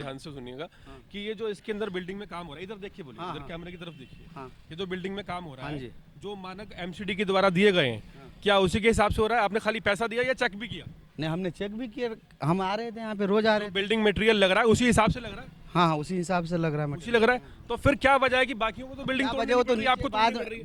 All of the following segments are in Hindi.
ध्यान से सुनिएगा कि ये जो इसके अंदर बिल्डिंग में काम हो रहा है, इधर देखिए, बोलिए इधर कैमरे की तरफ देखिए। ये जो बिल्डिंग में काम हो रहा है, जो मानक एमसीडी के द्वारा दिए गए हैं, क्या उसी के हिसाब से हो रहा है? आपने खाली पैसा दिया या चेक भी किया? नहीं, हमने चेक भी किया, हम आ रहे थे यहाँ पे, रोज आ रहे थे। बिल्डिंग मटेरियल लग रहा है उसी हिसाब से लग रहा है? हाँ, उसी हिसाब से लग रहा है। उसी लग रहा है, तो फिर क्या वजह है कि बाकियों को तो बिल्डिंग वजह हो तो आपको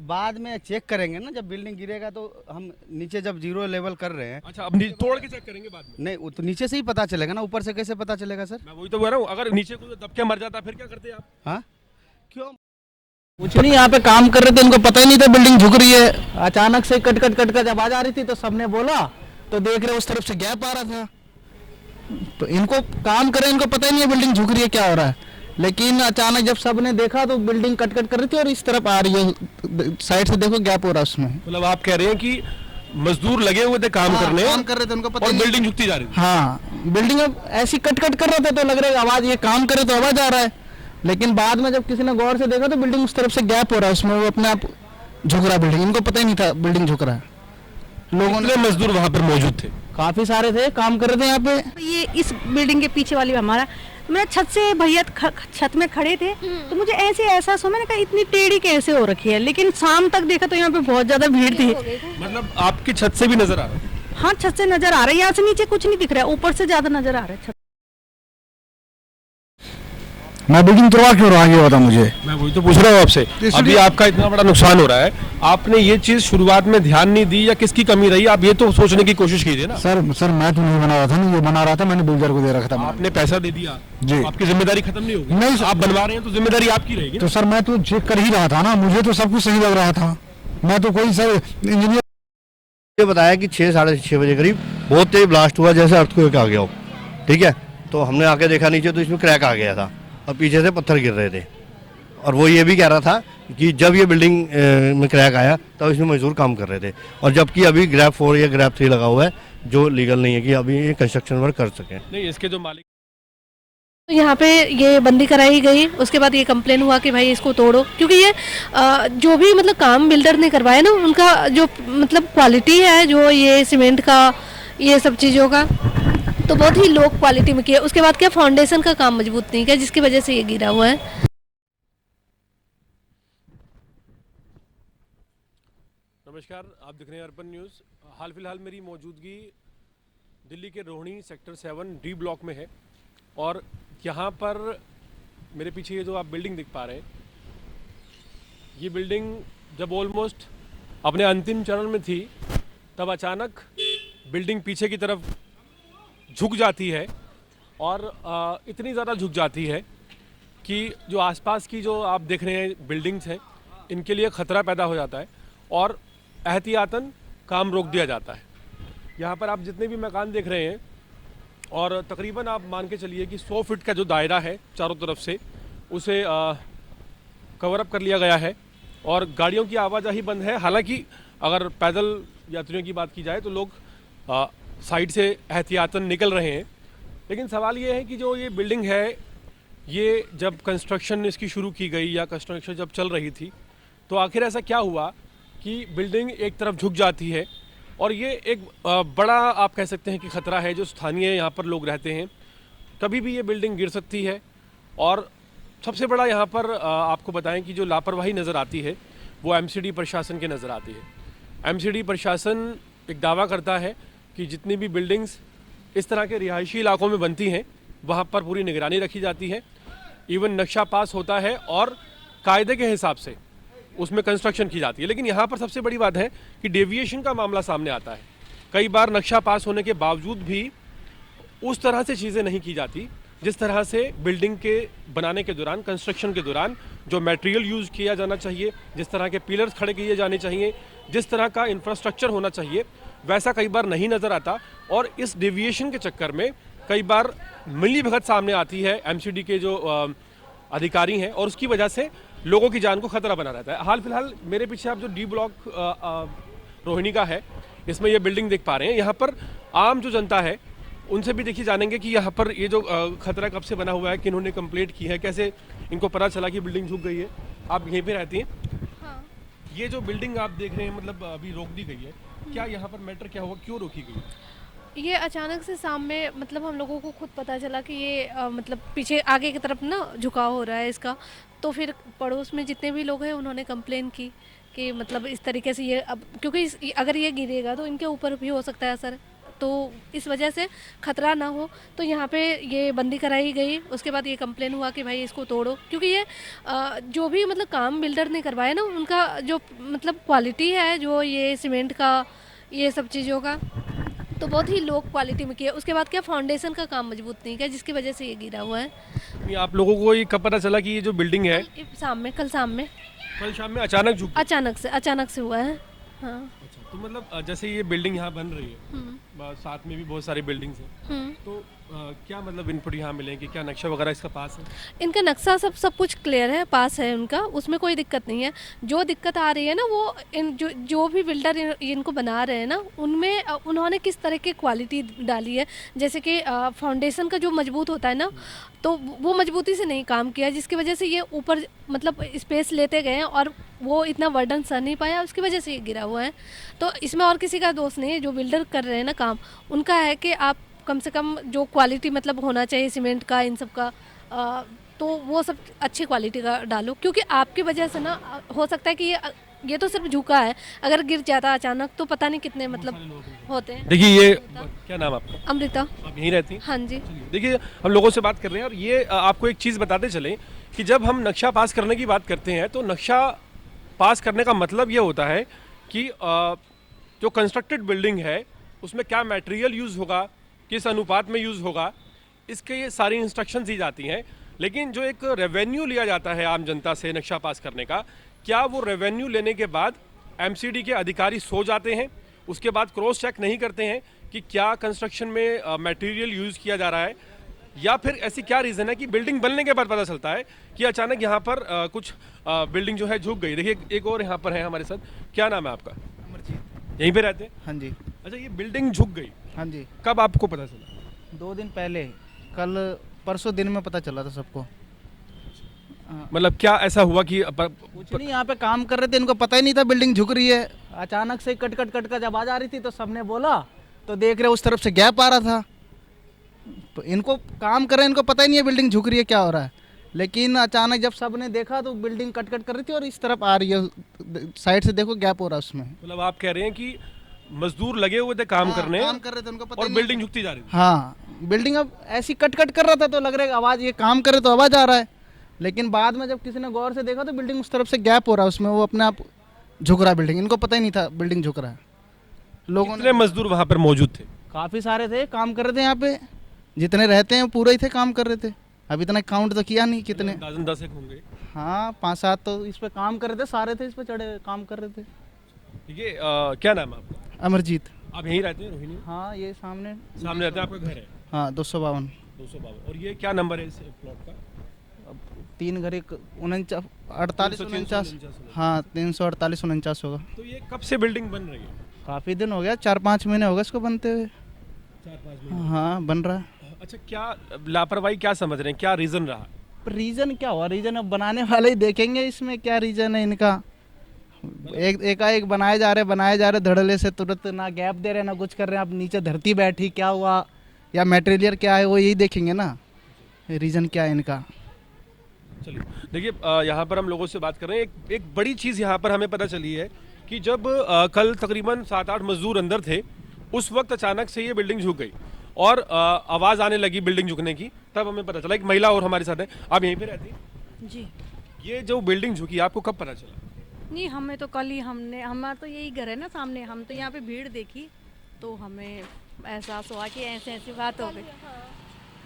बाद में चेक करेंगे ना, जब बिल्डिंग गिरेगा तो हम नीचे जब जीरो लेवल कर रहे हैं। अच्छा, अब तोड़ के चेक करेंगे बाद में? नहीं, वो तो नीचे से ही पता चलेगा ना, ऊपर से कैसे पता चलेगा सर? मैं वही तो बोल रहा हूँ, अगर नीचे कोई दब के मर जाता फिर क्या करते आप? हाँ, क्यों? कुछ नहीं, यहाँ पे काम कर रहे थे, उनको पता ही नहीं था बिल्डिंग झुक रही है। अचानक से कट कट जब आवाज आ रही थी तो सबने बोला, तो देख रहे उस तरफ से गैप आ रहा था, तो इनको काम कर रहे, इनको पता ही नहीं है बिल्डिंग झुक रही है, क्या हो रहा है। लेकिन अचानक जब सबने देखा तो बिल्डिंग कट कर रही थी और इस तरफ आ रही है, साइड से देखो गैप हो रहा है उसमें। मतलब आप कह रहे हैं कि मजदूर लगे हुए थे काम करने, काम कर रहे थे, उनको पता और नहीं, बिल्डिंग झुकती जा रही थी। हाँ, बिल्डिंग अब ऐसी कट कर रहे थे तो लग रहा है आवाज, ये काम करे तो आवाज आ रहा है। लेकिन बाद में जब किसी ने गौर से देखा तो बिल्डिंग उस तरफ से गैप हो रहा है, उसमें वो अपने आप झुक रहा है बिल्डिंग, इनको पता ही नहीं था बिल्डिंग झुक रहा है। लोगों ने मजदूर वहां पर मौजूद थे, काफी सारे थे, काम कर रहे थे यहाँ पे। ये इस बिल्डिंग के पीछे वाली हमारा, मैं छत से भैया छत में खड़े थे, तो मुझे ऐसे एहसास हुआ, मैंने कहा इतनी टेढ़ी कैसे हो रखी है। लेकिन शाम तक देखा तो यहाँ पे बहुत ज्यादा भीड़ थी। मतलब आपकी छत से भी नजर आ रहा है? हाँ, छत से नजर आ रहा है, यहाँ से नीचे कुछ नहीं दिख रहा है, ऊपर से ज्यादा नजर आ रहा है छत। मैं बिल्डिंग तोड़वा क्यों रहा गया था मुझे? मैं वही तो पूछ रहा हूँ आपसे, अभी आपका इतना बड़ा नुकसान हो रहा है, आपने ये चीज शुरुआत में ध्यान नहीं दी या किसकी कमी रही? आप ये तो सोचने की कोशिश कीजिए ना। सर मैं तो नहीं बना रहा था ना, ये बना रहा था, मैंने बिल्डर को दे रखा था। आपने पैसा दे दिया जी, आपकी जिम्मेदारी खत्म नहीं होगी? नहीं, आप बनवा रहे हैं तो जिम्मेदारी आपकी रहेगी। तो सर मैं तो चेक कर ही रहा था ना, मुझे तो सब कुछ सही लग रहा था। मैं तो कोई सर इंजीनियर, ये बताया कि 6 साढ़े 6 बजे करीब बहुत तेज ब्लास्ट हुआ, जैसे अर्थक्वेक आ गया हो। ठीक है, तो हमने आके देखा नीचे तो इसमें क्रैक आ गया था और पीछे से पत्थर गिर रहे थे, और वो ये भी कह रहा था कि जब ये बिल्डिंग में क्रैक आया तब इसमें मजदूर काम कर रहे थे, और जबकि अभी ग्रैप 4 या ग्रैप 3 लगा हुआ है जो लीगल नहीं है कि अभी ये कंस्ट्रक्शन वर्क कर सकें। नहीं, इसके जो मालिक, तो यहाँ पे ये बंदी कराई गई, उसके बाद ये कंप्लेन हुआ कि भाई इसको तोड़ो, क्योंकि ये जो भी मतलब काम बिल्डर ने करवाया ना, उनका जो मतलब क्वालिटी है, जो ये सीमेंट का, ये सब चीज़ों का, तो बहुत ही लो क्वालिटी में किया। उसके बाद क्या फाउंडेशन का काम मजबूत नहीं किया, जिसकी वजह से ये गिरा हुआ है। नमस्कार, आप देख रहे हैं अर्पण न्यूज़। हाल फिलहाल मेरी मौजूदगी दिल्ली के रोहिणी सेक्टर 7 डी ब्लॉक में है, और यहाँ पर मेरे पीछे ये जो आप बिल्डिंग देख पा रहे हैं, ये बिल्डिंग जब ऑलमोस्ट अपने अंतिम चरण में थी, तब अचानक बिल्डिंग पीछे की तरफ झुक जाती है, और इतनी ज़्यादा झुक जाती है कि जो आसपास की जो आप देख रहे हैं बिल्डिंग्स हैं, इनके लिए ख़तरा पैदा हो जाता है, और एहतियातन काम रोक दिया जाता है। यहाँ पर आप जितने भी मकान देख रहे हैं, और तकरीबन आप मान के चलिए कि 100 फीट का जो दायरा है चारों तरफ से, उसे कवर अप कर लिया गया है, और गाड़ियों की आवाजाही बंद है। हालांकि अगर पैदल यात्रियों की बात की जाए तो लोग साइड से एहतियातन निकल रहे हैं। लेकिन सवाल ये है कि जो ये बिल्डिंग है, ये जब कंस्ट्रक्शन इसकी शुरू की गई या कंस्ट्रक्शन जब चल रही थी, तो आखिर ऐसा क्या हुआ कि बिल्डिंग एक तरफ झुक जाती है, और ये एक बड़ा आप कह सकते हैं कि ख़तरा है जो स्थानीय यहाँ पर लोग रहते हैं। कभी भी ये बिल्डिंग गिर सकती है, और सबसे बड़ा यहाँ पर आपको बताएं कि जो लापरवाही नज़र आती है वो एमसीडी प्रशासन के नज़र आती है। एमसीडी प्रशासन एक दावा करता है कि जितनी भी बिल्डिंग्स इस तरह के रिहायशी इलाकों में बनती हैं, वहाँ पर पूरी निगरानी रखी जाती है, इवन नक्शा पास होता है और कायदे के हिसाब से उसमें कंस्ट्रक्शन की जाती है। लेकिन यहाँ पर सबसे बड़ी बात है कि डेविएशन का मामला सामने आता है। कई बार नक्शा पास होने के बावजूद भी उस तरह से चीज़ें नहीं की जाती जिस तरह से बिल्डिंग के बनाने के दौरान, कंस्ट्रक्शन के दौरान जो मटेरियल यूज़ किया जाना चाहिए, जिस तरह के पिलर्स खड़े किए जाने चाहिए, जिस तरह का इंफ्रास्ट्रक्चर होना चाहिए, वैसा कई बार नहीं नज़र आता। और इस डेविएशन के चक्कर में कई बार मिलीभगत सामने आती है एमसीडी के जो अधिकारी हैं, और उसकी वजह से लोगों की जान को खतरा बना रहता है। हाल फिलहाल मेरे पीछे आप जो डी ब्लॉक रोहिणी का है, इसमें ये बिल्डिंग देख पा रहे हैं। यहाँ पर आम जो जनता है उनसे भी देखिए जानेंगे कि यहाँ पर ये जो खतरा कब से बना हुआ है, किन्होंने कंप्लेंट की है, कैसे इनको पता चला कि बिल्डिंग झुक गई है। आप यहीं पे रहती हैं? हाँ। ये जो बिल्डिंग आप देख रहे हैं, मतलब अभी रोक दी गई है, क्या यहाँ पर मैटर क्या हुआ, क्यों रोकी गई? ये अचानक से शाम में मतलब हम लोगों को खुद पता चला कि ये मतलब पीछे आगे की तरफ ना झुकाव हो रहा है इसका। तो फिर पड़ोस में जितने भी लोग हैं उन्होंने कंप्लेन की कि मतलब इस तरीके से ये अब क्योंकि अगर ये गिरेगा तो इनके ऊपर भी हो सकता है असर, तो इस वजह से खतरा ना हो तो यहाँ पे ये बंदी कराई गई। उसके बाद ये कंप्लेन हुआ कि भाई इसको तोड़ो, क्योंकि ये जो भी मतलब काम बिल्डर ने करवाया ना उनका जो मतलब क्वालिटी है, जो ये सीमेंट का ये सब चीज़ों का तो बहुत ही लो क्वालिटी में किया। उसके बाद क्या फाउंडेशन का काम मजबूत नहीं किया जिसकी वजह से ये गिरा हुआ है। नहीं, आप लोगों को ये कब पता चला कि ये जो बिल्डिंग है कल शाम में कल शाम में अचानक से हुआ है। हाँ। अच्छा, तो मतलब जैसे ये बिल्डिंग यहाँ बन रही है, साथ में भी बहुत सारी बिल्डिंग्स हैं, तो क्या मतलब इनपुट यहाँ मिलेंगे, क्या नक्शा वगैरह इसका पास है? इनका नक्शा सब कुछ क्लियर है, पास है उनका, उसमें कोई दिक्कत नहीं है। जो दिक्कत आ रही है ना वो जो भी बिल्डर इनको बना रहे हैं ना उनमें उन्होंने किस तरह की क्वालिटी डाली है। जैसे कि फाउंडेशन का जो मजबूत होता है ना तो वो मजबूती से नहीं काम किया, जिसकी वजह से ये ऊपर मतलब स्पेस लेते गए और वो इतना वर्डन सह नहीं पाया, उसकी वजह से ये गिरा हुआ है। तो इसमें और किसी का दोष नहीं है, जो बिल्डर कर रहे हैं ना काम उनका है कि आप कम से कम जो क्वालिटी मतलब होना चाहिए सीमेंट का इन सब का तो वो सब अच्छी क्वालिटी का डालो, क्योंकि आपकी वजह से ना हो सकता है कि ये तो सिर्फ झुका है, अगर गिर जाता अचानक तो पता नहीं कितने मतलब होते हैं। देखिए ये क्या नाम है आपका? अमृता। आप यहीं रहती हैं? हाँ जी। देखिए हम लोगों से बात कर रहे हैं और ये आपको एक चीज़ बताते चलें कि जब हम नक्शा पास करने की बात करते हैं तो नक्शा पास करने का मतलब ये होता है कि जो कंस्ट्रक्टेड बिल्डिंग है उसमें क्या मटेरियल यूज़ होगा, किस अनुपात में यूज़ होगा, इसके ये सारी इंस्ट्रक्शंस दी जाती हैं। लेकिन जो एक रेवेन्यू लिया जाता है आम जनता से नक्शा पास करने का, क्या वो रेवेन्यू लेने के बाद एमसीडी के अधिकारी सो जाते हैं, उसके बाद क्रॉस चेक नहीं करते हैं कि क्या कंस्ट्रक्शन में मटेरियल यूज़ किया जा रहा है, या फिर ऐसी क्या रीज़न है कि बिल्डिंग बनने के बाद पता चलता है कि अचानक यहाँ पर कुछ बिल्डिंग जो है झुक गई। देखिए एक और यहाँ पर है हमारे साथ, क्या नाम है आपका? अमरजीत। यहीं पे रहते हैं? हाँ जी। अच्छा, ये बिल्डिंग झुक गई, हाँ जी। कब आपको पता चला? 2 दिन पहले, कल परसों दिन में पता चला था सबको। मतलब क्या ऐसा हुआ कि कुछ नहीं, यहाँ पे काम कर रहे थे, इनको पता ही नहीं था बिल्डिंग झुक रही है। अचानक से कट का जब आवाज आ रही थी तो सबने बोला, तो देख रहे उस तरफ से गैप आ रहा था। तो इनको काम कर रहे हैं, इनको पता ही नहीं है बिल्डिंग झुक रही है, क्या हो रहा है। लेकिन अचानक जब सबने देखा तो बिल्डिंग कट कर रही थी और इस तरफ आ रही है, साइड से देखो गैप हो रहा है उसमें। मतलब आप कह रहे हैं कि मजदूर लगे हुए थे काम करने, काम कर रहे थे, उनको पता और ही बिल्डिंग नहीं। झुकती जा रही थी। हाँ, बिल्डिंग अब ऐसी कट कर रहा था तो लग रहा है आवाज, ये काम कर रहे तो आवाज आ रहा है। लेकिन बाद में जब किसी ने गौर से देखा तो बिल्डिंग उस तरफ से गैप हो रहा है, उसमें वो अपने आप झुक रहा है बिल्डिंग। इनको पता ही नहीं था बिल्डिंग झुक रहा है। लोगों कितने मजदूर वहां पर मौजूद थे? काफ़ी सारे थे, काम कर रहे थे यहाँ पे, जितने रहते हैं पूरे ही थे, काम कर रहे थे। अब इतना काउंट तो किया नहीं कितने। 10 एक होंगे। हाँ, 5-7 तो इस पे काम कर रहे थे, सारे थे इस पे चढ़े काम कर रहे थे। ठीक है, क्या नाम है आपका? अमरजीत। आप यहीं रहते हैं रोहिणी? हाँ, ये सामने रहते हैं, आपका घर है? हाँ, 252। 252। और ये क्या नंबर है इस प्लॉट का? 3 घर 48 49। हाँ, 348 49 होगा। तो ये कब से बिल्डिंग बन रही है? काफ़ी दिन हो गया, 4-5 महीने हो गए इसको बनते हुए। 4-5 महीने। हाँ, बन रहा है। अच्छा, क्या लापरवाही क्या समझ रहे हैं, क्या रीजन रहा? रीज़न क्या हुआ, रीज़न अब बनाने वाले ही देखेंगे इसमें क्या रीज़न है इनका। एकाएक बनाए जा रहे धड़ल्ले से, तुरंत ना गैप दे रहे ना कुछ कर रहे हैं। अब नीचे धरती बैठी, क्या हुआ या मटेरियल क्या है वो यही देखेंगे ना, रीज़न क्या है इनका। चलिए देखिए, यहाँ पर हम लोगों से बात कर रहे हैं। एक बड़ी चीज़ यहाँ पर हमें पता चली है कि जब कल तकरीबन 7-8 मजदूर अंदर थे, उस वक्त अचानक से ये बिल्डिंग झुक गई और आवाज़ आने लगी बिल्डिंग झुकने की। तब हमें पता चला। एक महिला और हमारे साथ है, आप यहीं पे रहती हैं? जी। ये जो बिल्डिंग झुकी आपको कब पता चला? नहीं, हमें तो कल ही हमारा तो यही घर है ना सामने, हम तो यहाँ पे भीड़ देखी तो हमें एहसास हुआ कि ऐसी बात हो गई।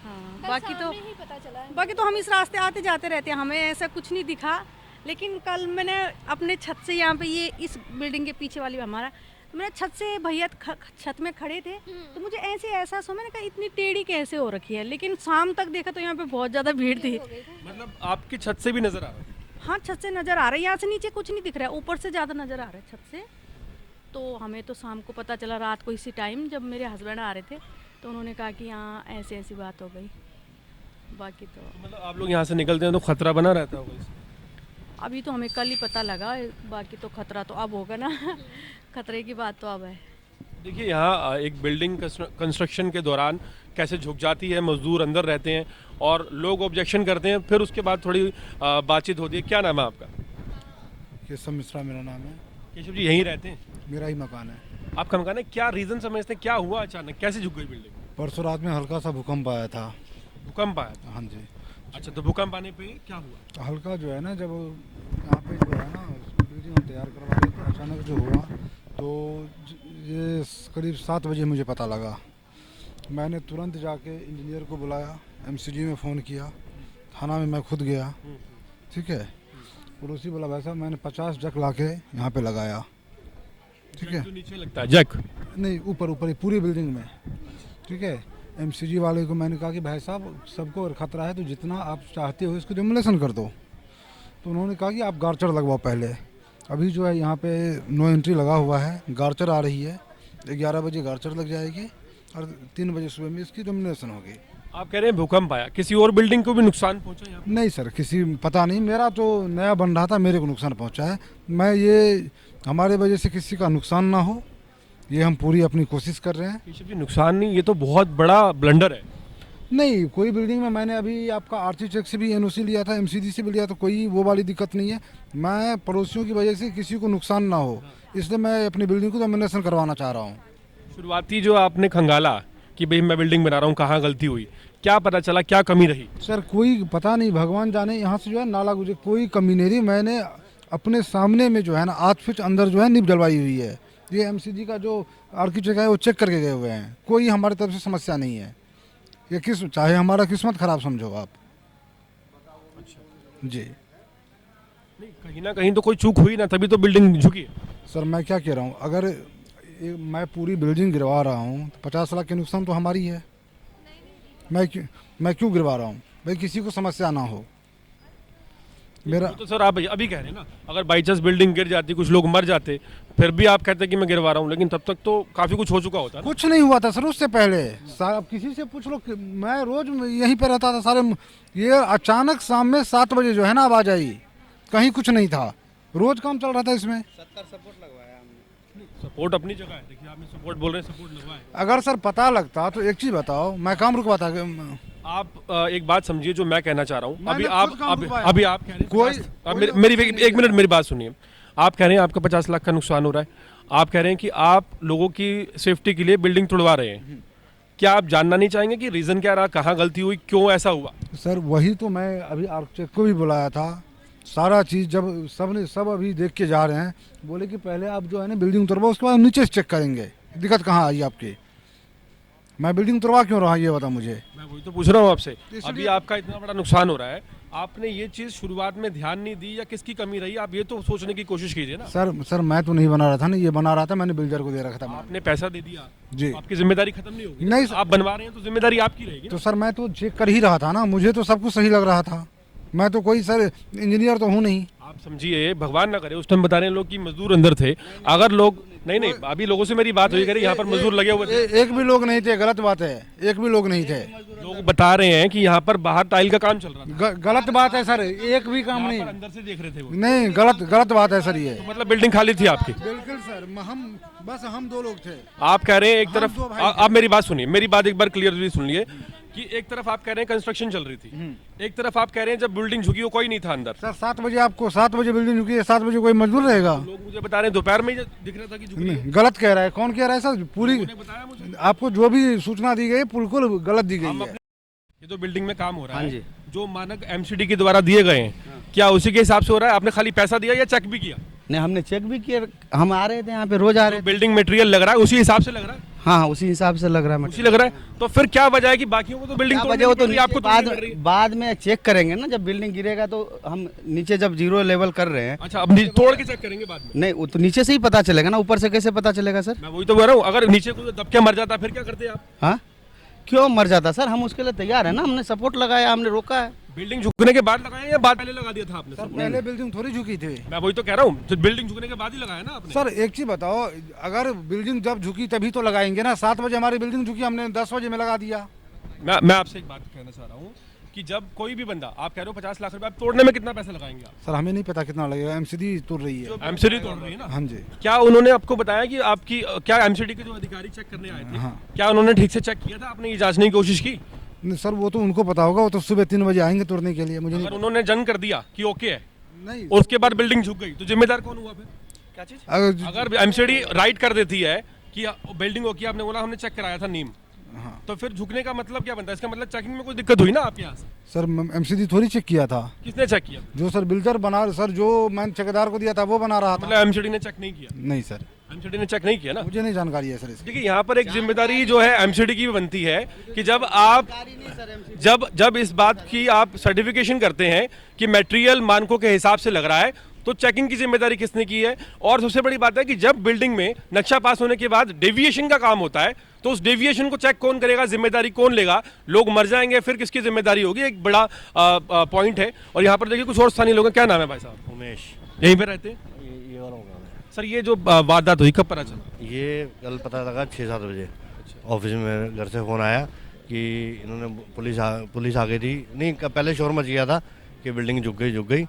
हाँ, बाकी तो हम इस रास्ते आते जाते रहते हैं, हमें ऐसा कुछ नहीं दिखा। लेकिन कल मैंने अपने छत से यहाँ पे ये इस बिल्डिंग के पीछे वाली हमारा, तो मेरा छत से भैया छत में खड़े थे तो मुझे ऐसे एहसास हुआ, मैंने कहा इतनी टेढ़ी कैसे हो रखी है। लेकिन शाम तक देखा तो यहाँ पे बहुत ज़्यादा भीड़ थी। मतलब आपकी छत से भी नजर आ रहा है? हाँ, छत से नज़र आ रहा है, यहाँ से नीचे कुछ नहीं दिख रहा है, ऊपर से ज़्यादा नज़र आ रहा है छत से। तो हमें तो शाम को पता चला, रात को इसी टाइम जब मेरे हस्बैंड आ रहे थे तो उन्होंने कहा कि यहाँ ऐसी बात हो गई। बाकी तो मतलब आप लोग यहाँ से निकलते हैं तो खतरा बना रहता होगा इसमें? अभी तो हमें कल ही पता लगा, बाकी तो खतरा तो अब होगा ना। खतरे की बात तो अब है। देखिए यहाँ एक बिल्डिंग कंस्ट्रक्शन के दौरान कैसे झुक जाती है, मजदूर अंदर रहते हैं और लोग ऑब्जेक्शन करते हैं, फिर उसके बाद थोड़ी बातचीत होती है। क्या नाम है आपका? केशव मिश्रा मेरा नाम है। केशव जी यहीं रहते हैं? मेरा ही मकान है। आपका मकान है। क्या रीज़न समझते हैं, क्या हुआ अचानक, कैसे झुक गई बिल्डिंग? परसों रात में हल्का सा भूकंप आया था। भूकंप आया था? हाँ जी। अच्छा, तो भूकंप आने पे क्या हुआ? हल्का जो है ना, जब यहाँ पे जो है ना बिल्डिंग हम तैयार करवा रहे थे, अचानक जो हुआ तो ये करीब 7 बजे मुझे पता लगा। मैंने तुरंत जाके इंजीनियर को बुलाया, एमसीडी में फ़ोन किया, थाना में मैं खुद गया। ठीक है, पड़ोसी बोला भाई साहब मैंने 50 जग ला के यहाँ पे लगाया। ठीक है, तो नीचे लगता है जैक? नहीं, ऊपर ऊपर ही पूरी बिल्डिंग में। ठीक है, एमसीजी वाले को मैंने कहा कि भाई साहब सबको अगर खतरा है तो जितना आप चाहते हो इसको डिमोलेशन कर दो। तो उन्होंने कहा कि आप गार्चर लगवाओ पहले। अभी जो है यहाँ पे नो एंट्री लगा हुआ है, गार्चर आ रही है, 11 बजे गार्चर लग जाएगी और 3 बजे सुबह में इसकी डिमोलेशन होगी। आप कह रहे हैं भूकंप आया, किसी और बिल्डिंग को भी नुकसान पहुंचा यहाँ पे? नहीं सर, किसी पता नहीं, मेरा तो नया बन रहा था, मेरे को नुकसान पहुँचा है। मैं ये हमारे वजह से किसी का नुकसान ना हो, ये हम पूरी अपनी कोशिश कर रहे हैं। केशव जी नुकसान नहीं, ये तो बहुत बड़ा ब्लंडर है। नहीं, कोई बिल्डिंग में मैंने अभी आपका आरसी चेक से भी एनओसी लिया था, एमसीडी से भी लिया, तो कोई वो वाली दिक्कत नहीं है। मैं पड़ोसियों की वजह से किसी को नुकसान ना हो, इसलिए मैं अपनी बिल्डिंग को डोमिनेशन करवाना चाह रहा हूँ। शुरुआती जो आपने खंगाला कि भाई मैं बिल्डिंग बना रहा हूँ, कहाँ गलती हुई, क्या पता चला, क्या कमी रही? सर कोई पता नहीं, भगवान जाने, यहाँ से जो है नाला गुजरे, कोई कमी नहीं रही। मैंने अपने सामने में जो है ना 8 फीट अंदर जो है नींव डलवाई हुई है। ये एमसीडी का जो आर्किटेक्ट है वो चेक करके गए हुए हैं, कोई हमारी तरफ से समस्या नहीं है। ये चाहे हमारा किस्मत खराब समझो आप। जी नहीं, कहीं ना कहीं तो कोई चूक हुई ना, तभी तो बिल्डिंग झुकी है। सर, मैं क्या कह रहा हूँ, अगर मैं पूरी बिल्डिंग गिरवा रहा हूँ तो 50 लाख के नुकसान तो हमारी है। मैं क्यों गिरवा रहा हूँ भाई, किसी को समस्या ना हो। मेरा तो सर आप अभी कह रहे हैं ना, अगर बाई चांस बिल्डिंग गिर जाती, कुछ लोग मर जाते, फिर भी आप कहते कि मैं गिरवा रहा हूँ, लेकिन तब तक तो काफ़ी कुछ हो चुका होता है ना? कुछ नहीं हुआ था सर उससे पहले। आप किसी से पूछ लो कि मैं रोज यहीं पे रहता था सारे। ये अचानक शाम में 7 बजे जो है ना आवाज आई, कहीं कुछ नहीं था, रोज काम चल रहा था इसमें। सपोर्ट अपनी जगह है, देखिए आपने सपोर्ट बोल रहे हैं, सपोर्ट लगवाए। अगर सर पता लगता तो एक चीज बताओ, मैं काम रुकवाता। आप एक बात समझिए जो मैं कहना चाह रहा हूँ। मैंने अभी खुद आप काम रुकवाया। अभी आप कह रहे हैं कोई- मेरी एक मिनट मेरी बात सुनिए। आप कह रहे हैं आपका 50 लाख का नुकसान हो रहा है, आप कह रहे हैं कि आप लोगों की सेफ्टी के लिए बिल्डिंग तोड़वा रहे हैं। क्या आप जानना नहीं चाहेंगे कि रीज़न क्या रहा, कहाँ गलती हुई, क्यों ऐसा हुआ? सर वही तो मैं अभी आर्किटेक्ट को भी बुलाया था, सारा चीज़ जब सब अभी देख के जा रहे हैं, बोले कि पहले आप जो है ना बिल्डिंग उतरवाओ, उसके बाद नीचे से चेक करेंगे दिक्कत कहाँ आई आपकी। मैं बिल्डिंग उतरवा क्यों रहा ये बता मुझे। मैं वही तो पूछ रहा हूँ आपसे। इसलिए- अभी आपका इतना बड़ा नुकसान हो रहा है, आपने ये चीज़ शुरुआत में ध्यान नहीं दी या किसकी कमी रही, आप ये तो सोचने की कोशिश कीजिए ना। सर मैं तो नहीं बना रहा था ना, ये बना रहा था, मैंने बिल्डर को दे रखा था। आपने पैसा दे दिया जी। आपकी जिम्मेदारी खत्म नहीं होगी? नहीं सर। आप बनवा रहे हैं तो जिम्मेदारी आपकी रहेगी तो ना। सर मैं तो चेक कर ही रहा था ना, मुझे तो सब कुछ सही लग रहा था। मैं तो कोई सर इंजीनियर तो हूँ नहीं। आप समझिए, भगवान ना करे, उस टाइम बता रहे हैं लोग कि मजदूर अंदर थे, अगर लोग नहीं अभी लोगों से मेरी बात हुई करी, यहाँ पर मजदूर लगे हुए थे, एक भी लोग नहीं थे, गलत बात है, एक भी लोग नहीं थे। लोग बता रहे हैं कि यहाँ पर बाहर टाइल का काम चल रहा था, गलत बात है सर, एक भी काम यहाँ नहीं। पर अंदर से देख रहे थे वो। नहीं, गलत बात है सर ये। तो मतलब बिल्डिंग खाली थी आपकी? बिल्कुल सर, हम 2 लोग थे। आप कह रहे हैं एक हम तरफ, 2 भाई आप मेरी बात सुनिए, मेरी बात एक बार क्लियरली सुन लिए कि एक तरफ आप कह रहे हैं कंस्ट्रक्शन चल रही थी, एक तरफ आप कह रहे हैं जब बिल्डिंग झुकी हो कोई नहीं था अंदर। सर 7 बजे बिल्डिंग झुकी है, 7 बजे कोई मजदूर रहेगा? लोग मुझे बता रहे हैं दोपहर में ही दिख रहा था कि झुकी है। नहीं, गलत कह रहा है। कौन कह रहा है सर? पूरी बताया मुझे। आपको जो भी सूचना दी गई बिल्कुल गलत दी गई है। ये तो बिल्डिंग में काम हो रहा हाँ है, जी। जो मानक एमसीडी के द्वारा दिए गए हैं, क्या उसी के हिसाब से हो रहा है? आपने खाली पैसा दिया या चेक भी किया? नहीं, हमने चेक भी किया, हम आ रहे थे यहाँ पे, रोज आ रहे थे। बिल्डिंग मटेरियल लग रहा है उसी हिसाब से लग रहा है? हाँ, उसी हिसाब से लग रहा है। उसी लग रहा है, तो फिर क्या वजह है कि बाकियों को तो बिल्डिंग क्या तोड़नी वजह, वो तो पड़ रही है, आपको नीचे तोड़नी पड़ रही है? बाद में चेक करेंगे ना, जब बिल्डिंग गिरेगा तो हम नीचे जब 0 लेवल कर रहे हैं। अच्छा, अब तोड़ के चेक करेंगे बाद में? नहीं, वो तो नीचे से ही पता चलेगा ना, ऊपर से कैसे पता चलेगा सर? मैं वही तो बोल रहा हूँ, अगर नीचे कोई दब के मर जाता फिर क्या करते आप? हाँ, क्यों मर जाता सर? हम उसके लिए तैयार है ना, हमने सपोर्ट लगाया, हमने रोका है। बिल्डिंग झुकने के बाद लगाया या बाद पहले लगा दिया था आपने? सर पहले बिल्डिंग थोड़ी झुकी थी। मैं वही तो कह रहा हूँ, तो बिल्डिंग झुकने के बाद ही लगाया ना आपने? सर एक चीज बताओ, अगर बिल्डिंग जब झुकी तभी तो लगाएंगे ना। 7 बजे हमारी बिल्डिंग झुकी, हमने 10 बजे में लगा दिया। मैं आपसे एक बात कहना चाह रहा हूँ कि जब कोई भी बंदा, आप कह रहे हो 50 लाख रुपए, आप तोड़ने में कितना पैसा लगाएंगे आप? सर हमें नहीं पता कितना लगेगा, एमसीडी तोड़ रही है। एमसीडी तोड़ रही है ना? हाँ जी। क्या उन्होंने आपको बताया कि आपकी क्या एमसीडी के जो अधिकारी चेक करने आए थे, हाँ। क्या उन्होंने ठीक से चेक किया था? आपने ये जांचने की कोशिश की? नहीं सर, वो तो उनको पता होगा, वो तो सुबह 3 बजे आएंगे तोड़ने के लिए, मुझे अगर नहीं उन्होंने जन कर दिया कि ओके है, नहीं। और उसके बाद बिल्डिंग झुक गई, तो जिम्मेदार कौन हुआ फिर? क्या चीज? अगर एमसीडी राइट कर देती है कि बिल्डिंग ओके, आपने बोला हमने चेक कराया था नीम, हाँ। तो फिर झुकने का मतलब क्या बनता है? इसका मतलब चेकिंग में कोई दिक्कत हुई ना आपके यहाँ से? सर एमसीडी थोड़ी चेक किया था, किसने चेक किया? जो सर बिल्डर बना, सर जो मैंने ठेकेदार को दिया था वो बना रहा था। मतलब एमसीडी ने चेक नहीं किया? नहीं सर, एमसीडी ने चेक नहीं किया ना? मुझे नहीं जानकारी है सर इसकी। देखिए, यहाँ पर एक जिम्मेदारी जो है एमसीडी की भी बनती है कि जब इस बात की आप सर्टिफिकेशन करते हैं कि मटेरियल मानकों के हिसाब से लग रहा है, तो चेकिंग की जिम्मेदारी किसने की है? और सबसे बड़ी बात है कि जब बिल्डिंग में नक्शा पास होने के बाद डेविएशन का काम होता है, तो उस डेविएशन को चेक कौन करेगा? जिम्मेदारी कौन लेगा? लोग मर जाएंगे फिर किसकी जिम्मेदारी होगी? एक बड़ा पॉइंट है। और यहाँ पर देखिए कुछ और स्थानीय लोग हैं। क्या नाम है भाई साहब? उमेश। यहीं पे रहते हैं? ये वाला होगा सर, ये जो वारदात हुई कब पता चला? ये कल पता लगा 6-7 बजे। ऑफिस में मेरे घर से फ़ोन आया कि इन्होंने पुलिस आ गई थी। नहीं, पहले शोर मच गया था कि बिल्डिंग झुक गई।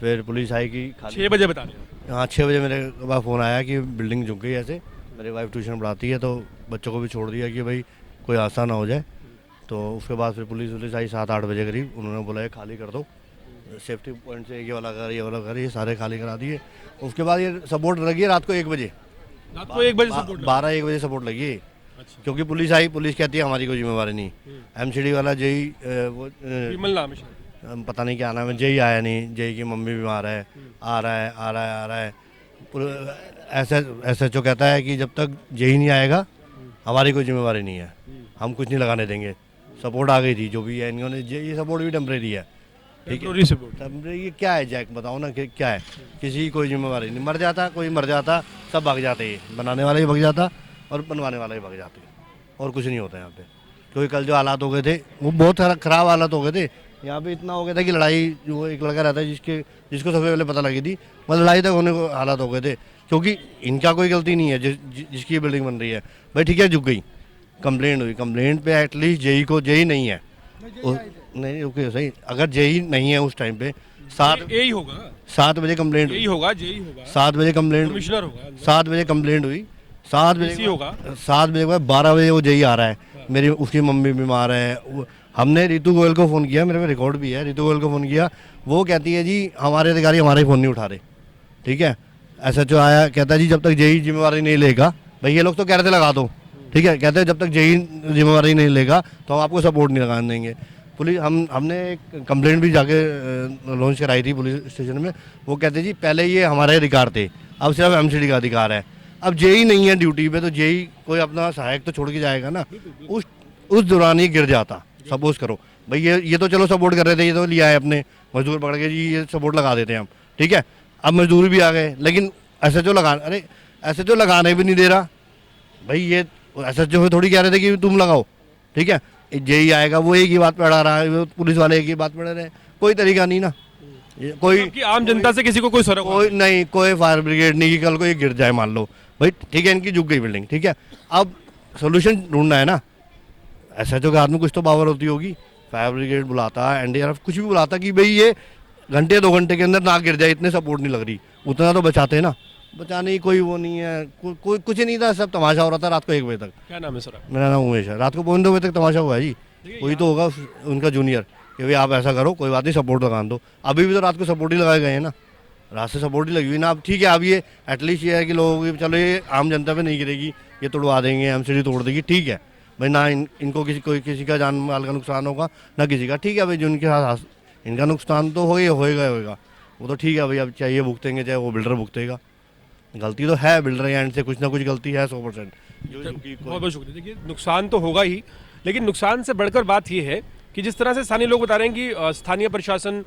फिर पुलिस आई कि 6 बजे बता रहे हैं? हाँ, 6 बजे मेरे पास फ़ोन आया कि बिल्डिंग झुक गई ऐसे। मेरी वाइफ ट्यूशन पढ़ाती है, तो बच्चों को भी छोड़ दिया कि भाई कोई हादसा ना हो जाए। तो उसके बाद फिर पुलिस आई 7-8 बजे करीब। उन्होंने बोला ये खाली कर दो, सेफ्टी पॉइंट से ये वाला घर ये सारे खाली करा दिए। उसके बाद ये सपोर्ट लगी है रात को 1 बजे, रात को 1 बजे सपोर्ट लगा? 12-1 बजे सपोर्ट लगी है। अच्छा। क्योंकि पुलिस आई, पुलिस कहती है हमारी कोई जिम्मेवारी नहीं। एमसीडी वाला जेई वो विमल नाम है शायद। पता नहीं क्या नाम है, जेई आया नहीं। जेई की मम्मी बीमार है, आ रहा है। एसएचओ कहता है कि जब तक जेई नहीं आएगा हमारी कोई जिम्मेवारी नहीं है, हम कुछ नहीं लगाने देंगे। सपोर्ट आ गई थी जो भी है, इन्होंने ये सपोर्ट भी टेम्परेरी है। ठीक है, ये क्या है जैक, बताओ ना कि क्या है? किसी की कोई जिम्मेवारी नहीं। कोई मर जाता, सब भाग जाते हैं। बनाने वाला ही भाग जाता और बनवाने वाला ही भाग जाते, और कुछ नहीं होता यहाँ पे। क्योंकि कल जो हालात हो गए थे वो बहुत ख़राब हालात हो गए थे। यहाँ पे इतना हो गया था कि लड़ाई, जो एक लड़का रहता है जिसको सबसे पहले पता लगी थी, मतलब लड़ाई तक होने को हालात हो गए थे। क्योंकि इनका कोई गलती नहीं है, जिसकी बिल्डिंग बन रही है। भाई ठीक है, झुक गई, कंप्लेंट हुई, कंप्लेंट पे एटलीस्ट जेई नहीं है। नहीं ओके सही, अगर जेई नहीं है उस टाइम पे 7 बजे कंप्लेंट हुई, 7 बजे कंप्लेंट, कमिश्नर होगा, 7 बजे कंप्लेंट हुई, 7 बजे होगा, 7 बजे के बाद 12 बजे वो जेई आ रहा है। मेरी उसकी मम्मी बीमार है। हमने रितु गोयल को फ़ोन किया, मेरे में रिकॉर्ड भी है, रितु गोयल को फ़ोन किया। वो कहती है जी हमारे अधिकारी हमारा ही फ़ोन नहीं उठा रहे। ठीक है, एसएचओ आया, कहता है जी जब तक जेई जिम्मेवारी नहीं लेगा, भाई ये लोग तो कह रहे थे लगा दो, ठीक है, कहते हैं जब तक जेई जिम्मेवारी नहीं लेगा तो हम आपको सपोर्ट नहीं लगाने देंगे। पुलिस हमने एक कंप्लेंट भी जाके लॉन्च कराई थी पुलिस स्टेशन में। वो कहते जी पहले ये हमारे अधिकार थे, अब सिर्फ एमसीडी का अधिकार है। अब जेई नहीं है ड्यूटी पे, तो जेई कोई अपना सहायक तो छोड़ के जाएगा ना। उस दौरान ही गिर जाता। सपोज करो भाई ये तो चलो सपोर्ट कर रहे थे, ये तो लिया है अपने मजदूर पकड़ के, जी ये सपोर्ट लगा देते हैं हम, ठीक है। अब मजदूर भी आ गए, लेकिन एसएचओ लगाने भी नहीं दे रहा। भाई ये एसएचओ थोड़ी कह रहे थे कि तुम लगाओ, ठीक है। जेई आएगा वो एक ही बात पे अड़ा रहा है, पुलिस वाले एक ही बात पे अड़े रहे, कोई तरीका नहीं ना। कोई आम जनता से किसी को कोई फर्क कोई नहीं, कोई फायर ब्रिगेड नहीं कि कल को ये गिर जाए मान लो, भाई ठीक है, इनकी झुक गई बिल्डिंग, ठीक है। अब सोल्यूशन ढूंढना है ना। एसएचओ के हाथ में कुछ तो पावर होती होगी, फायर ब्रिगेड बुलाता, एनडीआरएफ कुछ भी बुलाता कि भाई ये घंटे 2 घंटे के अंदर ना गिर जाए, इतने सपोर्ट नहीं लग रही, उतना तो बचाते ना। बचाने की कोई वो नहीं है, कोई कुछ नहीं था, सब तमाशा हो रहा था रात को 1 बजे तक। क्या नाम है सर? मेरा नाम उमेश है। रात को 2 बजे तक तमाशा हुआ है जी। कोई तो होगा उनका जूनियर कि भाई आप ऐसा करो, कोई बात नहीं, सपोर्ट लगा दो। अभी भी तो रात को सपोर्ट ही लगाए गए हैं ना, रात से सपोर्ट ही लगी हुई ना। अब ठीक है, अब ये एटलीस्ट ये है कि लोगों की चलो ये आम जनता पे नहीं गिरेगी, ये तोड़वा देंगे, एमसीडी तोड़ देगी, ठीक है भाई ना। इनको किसी का जान माल का नुकसान होगा ना किसी का, ठीक है भाई। जो उनके साथ इनका नुकसान तो होएगा, वो तो ठीक है भाई। अब चाहे ये भुगतेंगे चाहे वो बिल्डर भुगतेगा, गलती तो है बिल्डर के एंड से, कुछ ना कुछ गलती है 100%। बहुत बहुत शुक्रिया। देखिए नुकसान तो होगा ही, लेकिन नुकसान से बढ़कर बात यह है कि जिस तरह से स्थानीय लोग बता रहे हैं कि स्थानीय प्रशासन,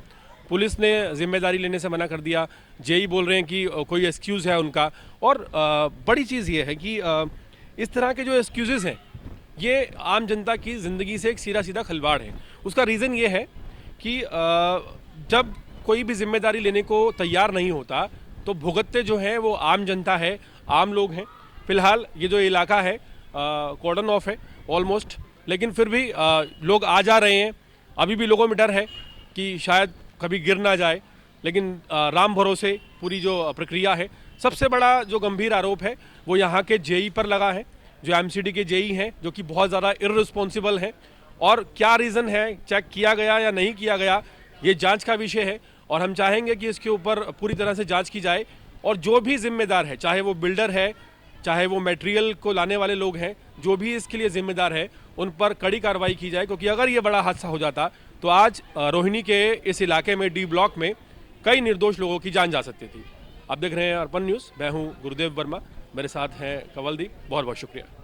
पुलिस ने जिम्मेदारी लेने से मना कर दिया, जेई बोल रहे हैं कि कोई एक्सक्यूज़ है उनका। और बड़ी चीज़ ये है कि इस तरह के जो एक्सक्यूज़ हैं ये आम जनता की ज़िंदगी से एक सीधा खिलवाड़ है। उसका रीज़न ये है कि जब कोई भी जिम्मेदारी लेने को तैयार नहीं होता तो भुगतते जो हैं वो आम जनता है, आम लोग हैं। फ़िलहाल ये जो इलाका है कॉर्डन ऑफ है ऑलमोस्ट, लेकिन फिर भी लोग आ जा रहे हैं। अभी भी लोगों में डर है कि शायद कभी गिर ना जाए, लेकिन राम भरोसे पूरी जो प्रक्रिया है। सबसे बड़ा जो गंभीर आरोप है वो यहाँ के जेई पर लगा है, जो एमसीडी के जेई हैं, जो कि बहुत ज़्यादा इर्रिस्पॉन्सिबल हैं। और क्या रीज़न है, चेक किया गया या नहीं किया गया, ये जांच का विषय है और हम चाहेंगे कि इसके ऊपर पूरी तरह से जांच की जाए और जो भी जिम्मेदार है, चाहे वो बिल्डर है, चाहे वो मटेरियल को लाने वाले लोग हैं, जो भी इसके लिए जिम्मेदार है, उन पर कड़ी कार्रवाई की जाए। क्योंकि अगर ये बड़ा हादसा हो जाता तो आज रोहिणी के इस इलाके में डी ब्लॉक में कई निर्दोष लोगों की जान जा सकती थी। आप देख रहे हैं अर्पण न्यूज़, मैं हूँ गुरुदेव वर्मा, मेरे साथ हैं कंवलदीप। बहुत बहुत शुक्रिया।